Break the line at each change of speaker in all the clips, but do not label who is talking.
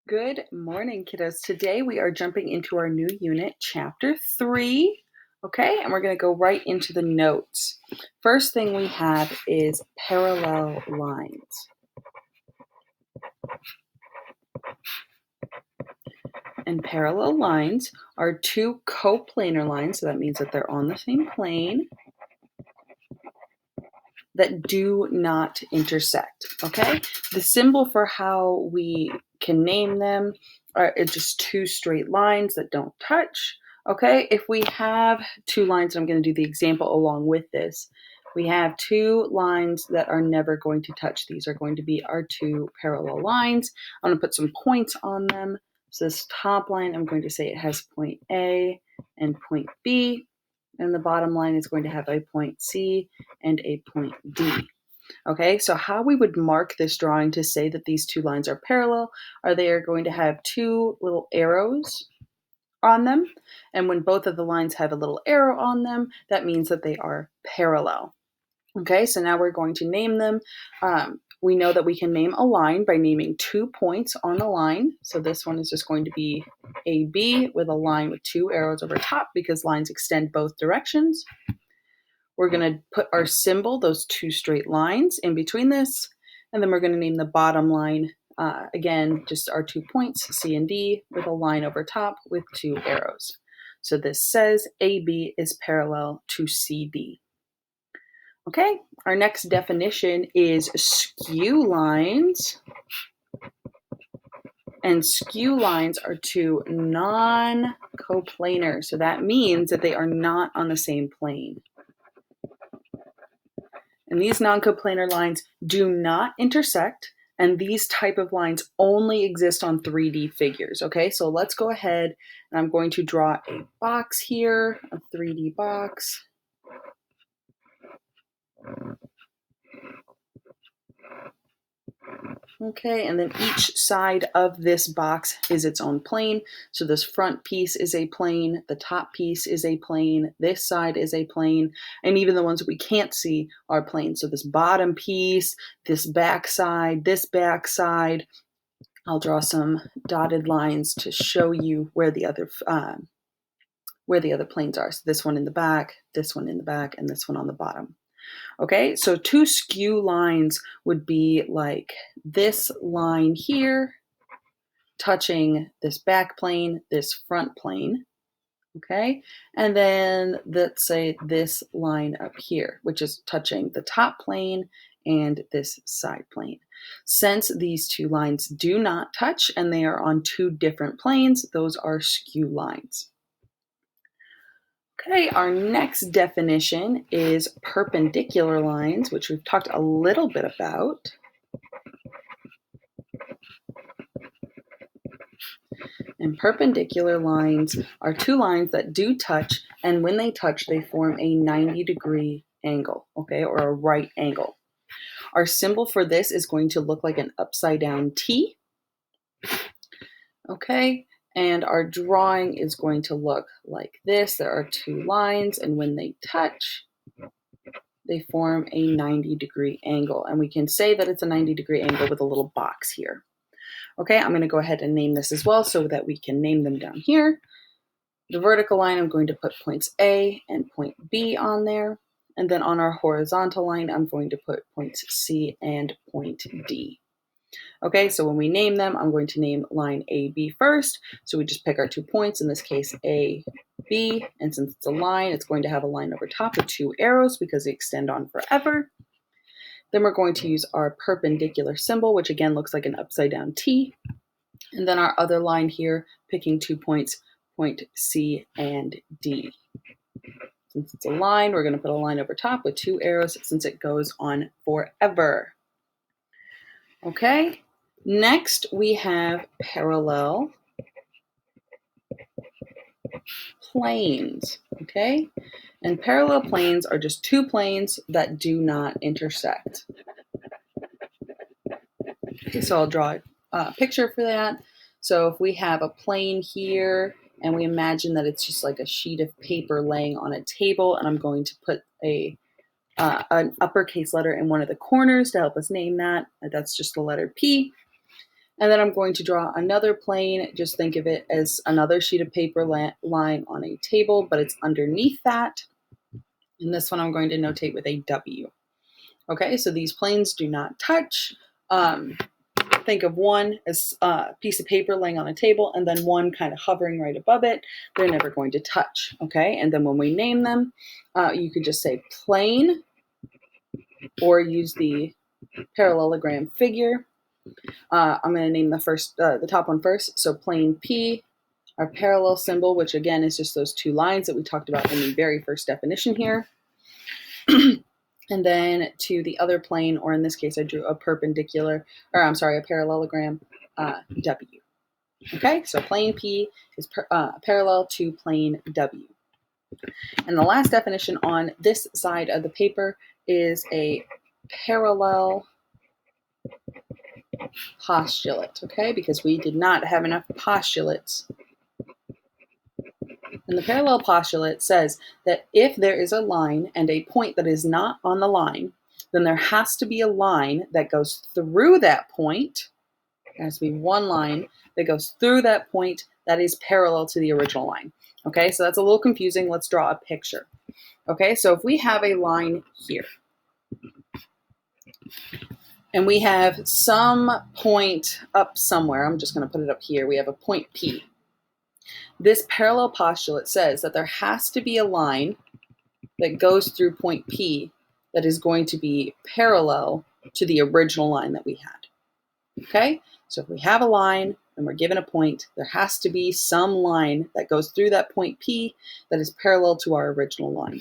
Good morning, kiddos. Today we are jumping into our new unit, Chapter 3. Okay, and we're going to go right into the notes. First thing we have is parallel lines. And parallel lines are two coplanar lines, so that means that they're on the same plane, that do not intersect. Okay, the symbol for how we can name them are just two straight lines that don't touch. Okay, if we have two lines, I'm going to do the example along with this. We have two lines that are never going to touch. These are going to be our two parallel lines. I'm going to put some points on them. So this top line, I'm going to say it has point A and point B. And the bottom line is going to have a point C and a point D. Okay, so how we would mark this drawing to say that these two lines are parallel are they are going to have two little arrows on them. And when both of the lines have a little arrow on them, that means that they are parallel. Okay, so now we're going to name them. We know that we can name a line by naming 2 points on the line. So this one is just going to be AB with a line with two arrows over top because lines extend both directions. We're going to put our symbol, those two straight lines in between this, and then we're going to name the bottom line, again, just our 2 points, C and D, with a line over top with two arrows. So this says AB is parallel to CD. Okay, our next definition is skew lines. And skew lines are two non-coplanar. So that means that they are not on the same plane. And these non-coplanar lines do not intersect, and these type of lines only exist on 3D figures. Okay, so let's go ahead and I'm going to draw a box here, a 3D box. Okay, and then each side of this box is its own plane. So this front piece is a plane, the top piece is a plane, this side is a plane, and even the ones that we can't see are planes. So this bottom piece, this back side, I'll draw some dotted lines to show you where the other planes are. So this one in the back, this one in the back, and this one on the bottom. Okay, so two skew lines would be like this line here touching this back plane, this front plane, okay? And then let's say this line up here, which is touching the top plane and this side plane. Since these two lines do not touch and they are on two different planes, those are skew lines. Okay, our next definition is perpendicular lines, which we've talked a little bit about. And perpendicular lines are two lines that do touch, and when they touch, they form a 90-degree angle, okay, or a right angle. Our symbol for this is going to look like an upside down T, okay, and our drawing is going to look like this. There are two lines, and when they touch, they form a 90-degree angle. And we can say that it's a 90-degree angle with a little box here. Okay, I'm going to go ahead and name this as well so that we can name them down here. The vertical line, I'm going to put points A and point B on there. And then on our horizontal line, I'm going to put points C and point D. Okay, so when we name them, I'm going to name line AB first. So we just pick our 2 points, in this case A, B, and since it's a line, it's going to have a line over top with two arrows because they extend on forever. Then we're going to use our perpendicular symbol, which again looks like an upside down T. And then our other line here, picking 2 points, point C and D. Since it's a line, we're going to put a line over top with two arrows since it goes on forever. Okay, next we have parallel planes, okay? And parallel planes are just two planes that do not intersect. Okay, so I'll draw a picture for that. So if we have a plane here and we imagine that it's just like a sheet of paper laying on a table, and I'm going to put an uppercase letter in one of the corners to help us name that. That's just the letter P. And then I'm going to draw another plane. Just think of it as another sheet of paper lying on a table, but it's underneath that. And this one I'm going to notate with a W. Okay, so these planes do not touch. Think of one as a piece of paper laying on a table and then one kind of hovering right above it. They're never going to touch, okay? And then when we name them, you could just say plane or use the parallelogram figure. I'm going to name the top one first. So plane P, our parallel symbol, which again is just those two lines that we talked about in the very first definition here. And then to the other plane, or in this case, I drew a parallelogram, W. Okay, so plane P is parallel to plane W. And the last definition on this side of the paper is a parallel postulate, okay, because we did not have enough postulates. And the parallel postulate says that if there is a line and a point that is not on the line, then there has to be a line that goes through that point. There has to be one line that goes through that point that is parallel to the original line. Okay, so that's a little confusing. Let's draw a picture. Okay, so if we have a line here, and we have some point up somewhere, I'm just going to put it up here. We have a point P. This parallel postulate says that there has to be a line that goes through point P that is going to be parallel to the original line that we had. Okay, so if we have a line and we're given a point, there has to be some line that goes through that point P that is parallel to our original line.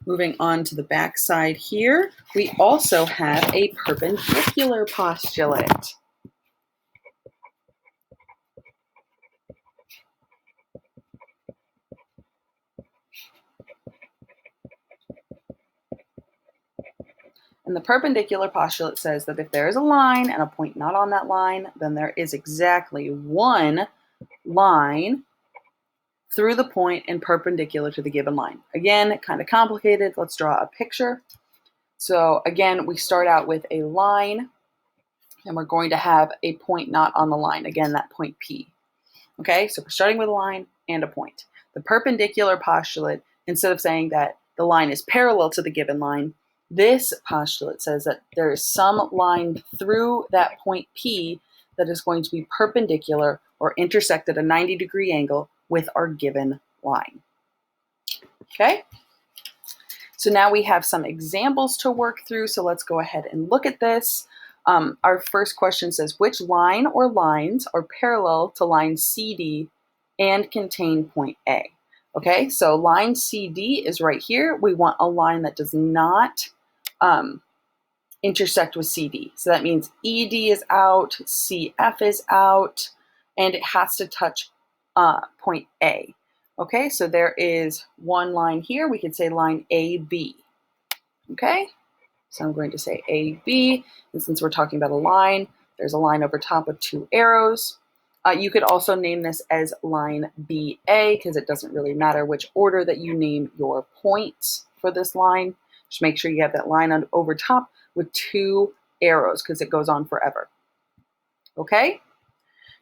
Moving on to the back side here, we also have a perpendicular postulate. And the perpendicular postulate says that if there is a line and a point not on that line, then there is exactly one line through the point and perpendicular to the given line. Again, kind of complicated. Let's draw a picture. So again, we start out with a line, and we're going to have a point not on the line. Again, that point P. Okay, so we're starting with a line and a point. The perpendicular postulate, instead of saying that the line is parallel to the given line, this postulate says that there is some line through that point P that is going to be perpendicular or intersect at a 90-degree angle with our given line. Okay, so now we have some examples to work through, so let's go ahead and look at this. Our first question says, which line or lines are parallel to line CD and contain point A? Okay, so line CD is right here. We want a line that does not intersect with CD. So that means ED is out, CF is out, and it has to touch point A. Okay, so there is one line here. We could say line AB. Okay, so I'm going to say AB, and since we're talking about a line, there's a line over top with two arrows. You could also name this as line BA because it doesn't really matter which order that you name your points for this line. Just make sure you have that line over top with two arrows because it goes on forever. Okay?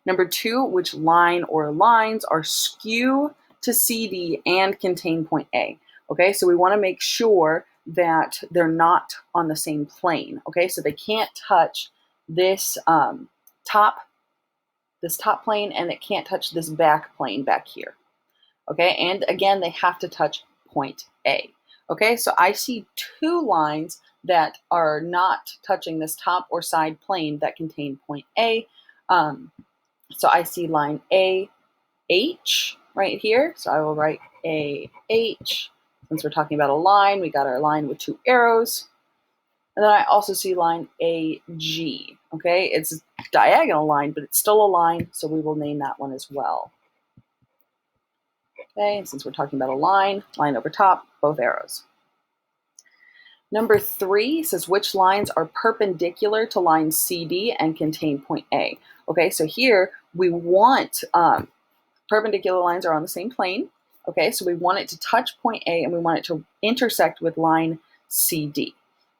Number two, which line or lines are skew to CD and contain point A? Okay, so we want to make sure that they're not on the same plane. Okay, so they can't touch this top plane, and it can't touch this back plane back here. Okay, and again, they have to touch point A. Okay, so I see two lines that are not touching this top or side plane that contain point A. So I see line AH right here. So I will write AH. Since we're talking about a line, we got our line with two arrows. And then I also see line AG. Okay, it's a diagonal line, but it's still a line, so we will name that one as well. Okay, and since we're talking about a line over top, both arrows. Number three says which lines are perpendicular to line CD and contain point A. Okay, so here we want perpendicular lines are on the same plane. Okay, so we want it to touch point A and we want it to intersect with line CD.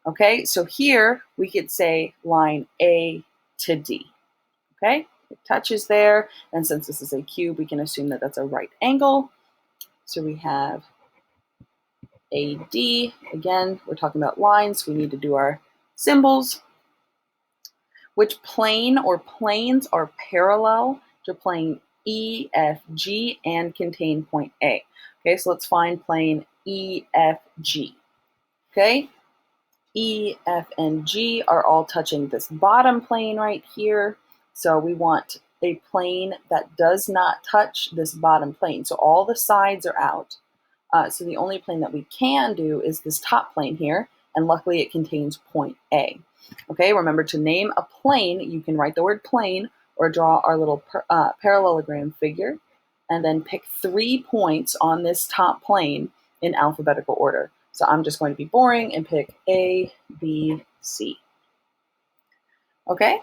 Okay, so here we could say line A to D. Okay, it touches there, and since this is a cube, we can assume that that's a right angle. So we have AD. Again, we're talking about lines, we need to do our symbols. Which plane or planes are parallel to plane EFG and contain point A? Okay, so let's find plane EFG. Okay, E, F, and G are all touching this bottom plane right here. So we want a plane that does not touch this bottom plane. So all the sides are out. So the only plane that we can do is this top plane here, and luckily it contains point A. Okay, remember to name a plane, you can write the word plane or draw our little parallelogram figure, and then pick 3 points on this top plane in alphabetical order. So I'm just going to be boring and pick A, B, C. Okay?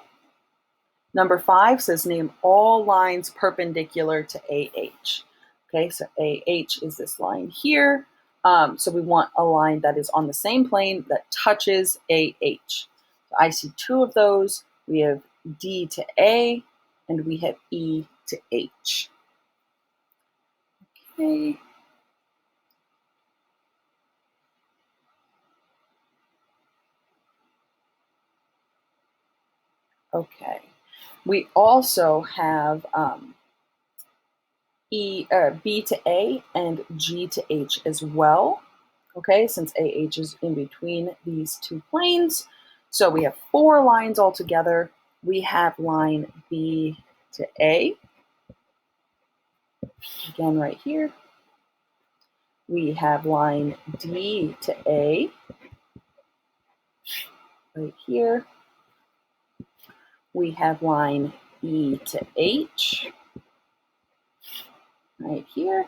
Number 5 says name all lines perpendicular to AH. Okay, so AH is this line here. So we want a line that is on the same plane that touches AH. So I see 2 of those. We have D to A, and we have E to H. Okay. Okay. We also have B to A and G to H as well. Okay, since AH is in between these 2 planes. So we have 4 lines altogether. We have line B to A, again right here. We have line D to A, right here. We have line E to H, right here.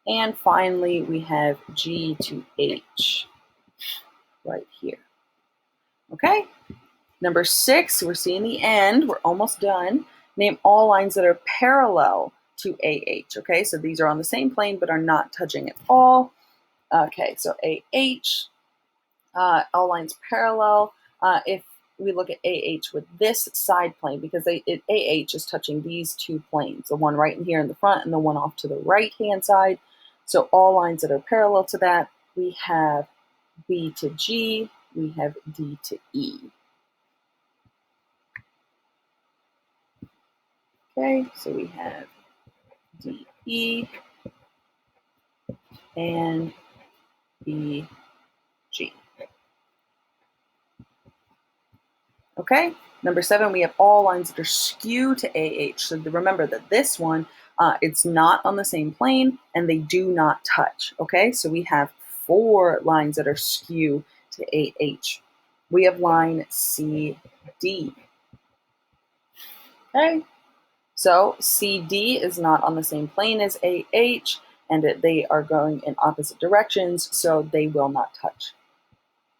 And finally, we have G to H, right here. Okay? Number 6, we're seeing the end. We're almost done. Name all lines that are parallel to AH. Okay, so these are on the same plane but are not touching at all. Okay, so AH, all lines parallel. If we look at AH with this side plane, because AH is touching these 2 planes, the one right in here in the front and the one off to the right-hand side. So all lines that are parallel to that, we have B to G, we have D to E. Okay, so we have DE and BG. Okay, number 7, we have all lines that are skew to AH. So remember that this one, it's not on the same plane and they do not touch. Okay, so we have 4 lines that are skew to AH. We have line CD. Okay, so CD is not on the same plane as AH, and they are going in opposite directions, so they will not touch.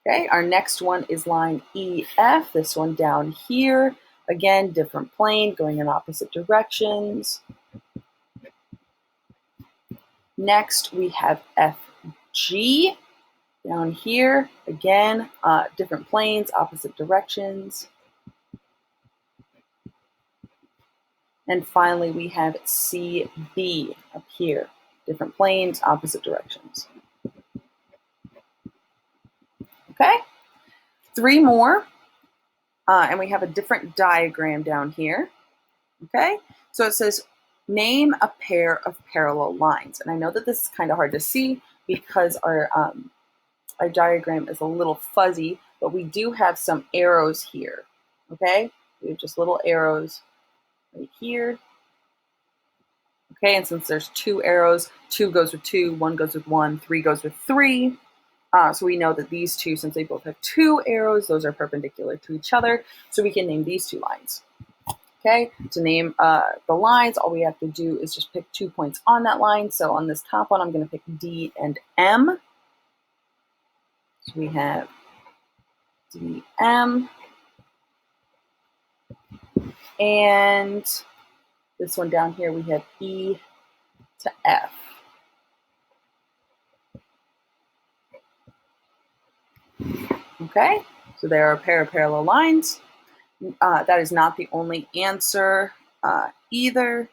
Okay, our next one is line EF, this one down here. Again, different plane, going in opposite directions. Next, we have FG down here. Again, different planes, opposite directions. And finally, we have CB up here. Different planes, opposite directions. Okay, 3 more. And we have a different diagram down here. Okay, so it says, name a pair of parallel lines. And I know that this is kind of hard to see because our diagram is a little fuzzy, but we do have some arrows here. Okay, we have just little arrows right here. Okay, and since there's 2 arrows, 2 goes with 2, 1 goes with 1, 3 goes with 3. So we know that these 2, since they both have 2 arrows, those are perpendicular to each other. So we can name these 2 lines. Okay, to name the lines, all we have to do is just pick 2 points on that line. So on this top one, I'm going to pick D and M. So we have DM. And this one down here, we have E to F. Okay, so there are a pair of parallel lines. That is not the only answer either.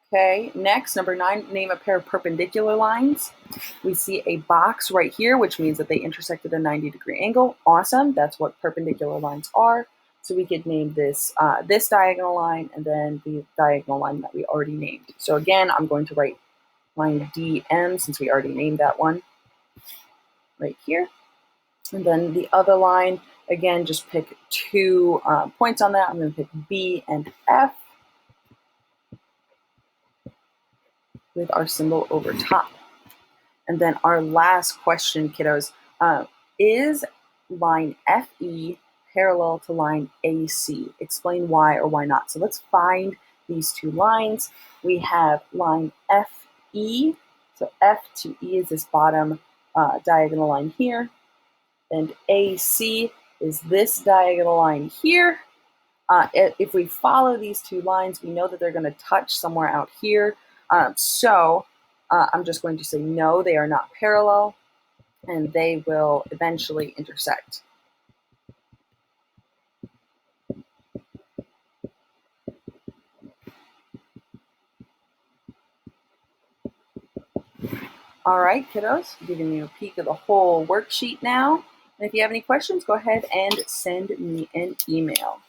Okay, next, number 9, name a pair of perpendicular lines. We see a box right here, which means that they intersect at a 90-degree angle. Awesome, that's what perpendicular lines are. So we could name this this diagonal line and then the diagonal line that we already named. So again, I'm going to write line DM since we already named that one right here. And then the other line, again, just pick 2 points on that. I'm going to pick B and F with our symbol over top. And then our last question, kiddos, is line FE parallel to line AC? Explain why or why not. So let's find these 2 lines. We have line FE, so F to E is this bottom diagonal line here, and AC is this diagonal line here. If we follow these 2 lines, we know that they're going to touch somewhere out here. So I'm just going to say no, they are not parallel, and they will eventually intersect. All right, kiddos, giving you a peek of the whole worksheet now. And if you have any questions, go ahead and send me an email.